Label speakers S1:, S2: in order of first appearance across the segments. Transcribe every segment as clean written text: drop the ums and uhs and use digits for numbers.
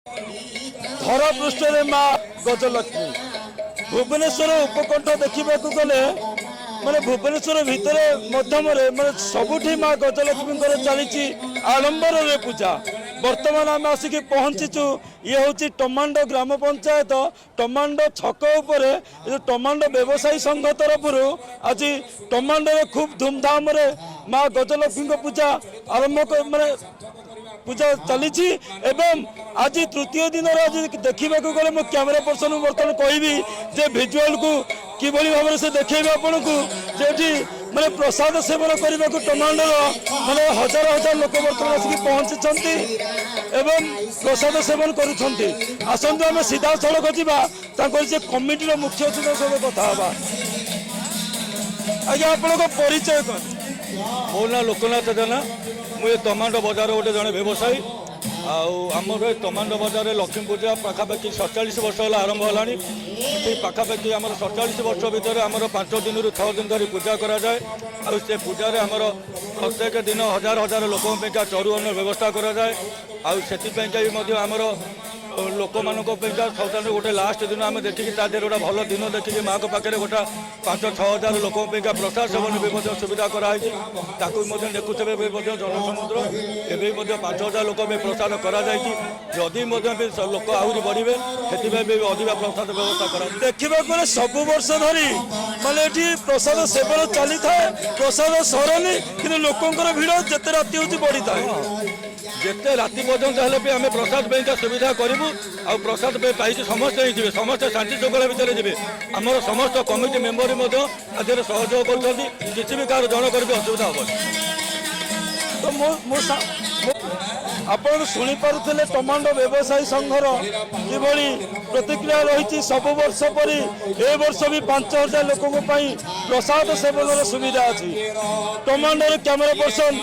S1: धरा पृष्ठ माँ गजलक्ष्मी भुवनेश्वर उपकंठ देखा गले माने भुवनेश्वर भितर मध्यम माने सबुठी माँ गजलक्ष्मी चली आडंबर पूजा। वर्तमान आम आसिक पहुंचीचु ये हूँ टमांडो ग्राम पंचायत टमांडो छक उपरे टमांडो व्यवसायी संघ तरफ आज टमांडो खूब धूमधाम माँ गजलक्ष्मी पूजा आरंभ माने पूजा चली एवं आज तृतीय दिन आज देखा गले मो कैमेरा पर्सन बर्तमान कहबी जे भिजुआल को किभली भाव से देखेबे आपन को जेठी माने प्रसाद सेवन करने को टमांडर माने हजार हजार लोक बर्तमान आसिक पहुंची एवं प्रसाद सेवन करुछंती। आसंतु आम सीधा सड़क जा कमिटी मुख्य सचिव कथा आज्ञा आपण परिचय कौन?
S2: मो ना लोकनाथ जेना मुझे टमाटो बजार गोटे जड़े व्यवसायी आमर टमाटो बजार लक्ष्मी पूजा पाखापाखि 47 वर्ष है आरंभ है। पाखापाखि आम 47 वर्ष भितर आम 5 दिन रु 6 दिन धरी पूजा करा जाए और से पूजार आमर प्रत्येक दिन हजार हजार लोकों चरुअन्न व्यवस्था करा जाए और आमर लोक मान सप्ताह गोटे लास्ट दिन आम देखिए गोटे भल दिन देखिए माँ को पाखे गोटे 5-6 हजार लोकों प्रसाद सेवन भी सुविधा कराई देखुथे जनसमुद्र एवं 5,000 लोक प्रसाद करी लोक आहरी बढ़े से अधिक प्रसाद व्यवस्था करा
S1: देखा सब वर्ष धरी माने प्रसाद सेवन चली था प्रसाद सरनी कि लोकंर भिड़ जिते राति होती बढ़ी था
S2: जिते राति पर्यंत हेल्ले भी आम प्रसाद सुविधा करूँ आ प्रसाद पाई समस्ते ही समस्ते शांति श्रृंखला भितर जी आमर समस्त कमिटी मेम्बर आदि सहयोग कर किसी भी कार जनकर भी असुविधा हम
S1: आप शुणी पारे टमाटो व्यवसायी संघर किभली प्रतिक्रिया रही सब वर्ष परी ए वर्ष भी 5,000 लोकों प्रसाद सेवन सुविधा अच्छी। टमाटो कैमेरा पर्सन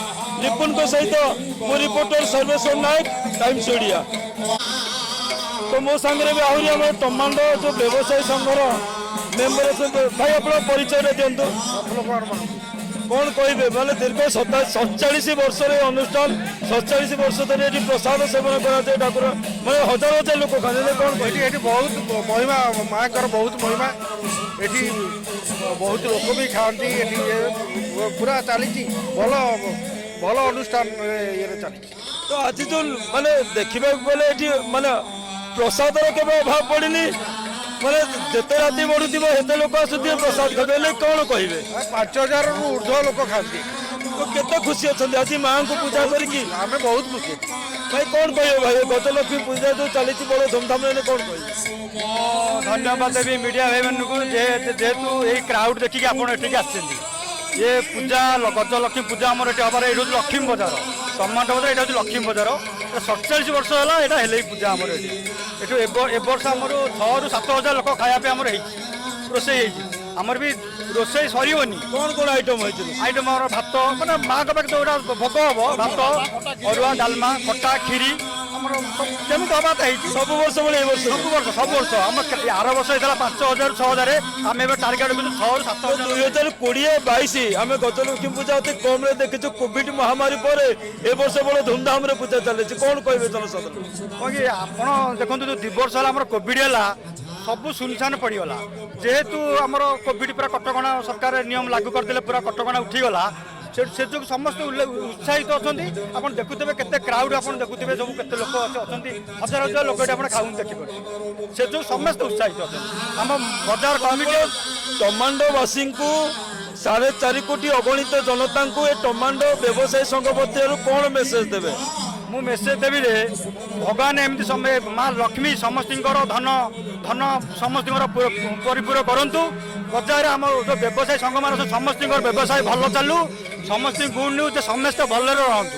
S1: निपुण सहित मो रिपोर्टर सर्वेश्वर नायक टाइम्स ओडिया। तो मो सांगे भी आहरी आम टमाटो जो व्यवसायी संघर मेम्बर भाई आप परिचय दिंतु कौन कहे माने दीर्घ 47 वर्ष अनुष्ठान 47 वर्ष धरी ये प्रसाद सेवन कराए ठाकुर मैं हजार हजार लोक खाने कौन
S3: ये बहुत महिमा माँ का बहुत महिमा ये बहुत लोक भी खाती पूरा चली भल भल अनुष्ठान ये चली।
S1: तो आज जो माने देखा गले माने प्रसाद के अभाव पड़नी माने जिते राति बढ़ुव हेते लोक आसुवे प्रसाद खाते कौन कहे
S3: 5,000 ऊर्ध्व लोक खाती
S1: तो केते खुशी अच्छा आज माँ को पूजा करके
S3: आम बहुत खुशी
S1: भाई कौन कहे भाई गजलक्ष्मी पूजा जो चली बड़े धूमधाम कौन कहे
S4: धन्यवाद देवी मीडिया भाई मान को जेहेतु ये क्राउड देखिए आप ये पूजा गजलक्ष्मी पूजा आम ये हमारे ये लक्ष्मी बजार टमाटो बजार ये लक्ष्मी बजार 47 वर्ष है यहाँ पूजा आम ये वर्ष आम 6,000 से 7,000 लोक खायापी रोसे आमर भी रोसे सरनी
S1: कौन कौन आइटम
S4: आइटम भात मैंने माँ का पाखे जो भोग हम भात अरुआ डालमा खटा खीरी जमी हवा
S1: सब वर्ष
S4: सब वर्ष आम आर वर्ष होता 5,000 6,000 आम टार्गेट 6,000 से
S1: 2022 आम गजलक्ष्मी पूजा अति कम देखी कोविड महामारी पर ए वर्ष बड़े धूमधाम पूजा चली कौन कहे जनसाधारण
S4: आप देखो जो 2 वर्ष है कोविड है सब सुनसान पड़गला जेहेतु आमर कोविड पूरा कटका सरकार नियम लागू करदे पूरा कटका उठीगला से जो समस्त उत्साहित अच्छा आप देखुवे के क्राउड आप देखुवे सब के लोक अच्छा हजार हजार लोक खाऊन देखिए से जो समस्त उत्साहित अच्छा आम बजार कमिटी
S1: टमाटोवासी को 4.5 कोटी अगणित जनता को ये टमाटो व्यवसायी संघ पक्षर कौन मेसेज देवे
S4: मु मेसेज देवी रे भगवान एमती समय माँ लक्ष्मी समस्त धन धन समस्त परिपूर्ण करूँ बजार आम जो व्यवसायी संघ मान समस्त व्यवसाय भल चलू समस्त गुण समस्त भल रहतु।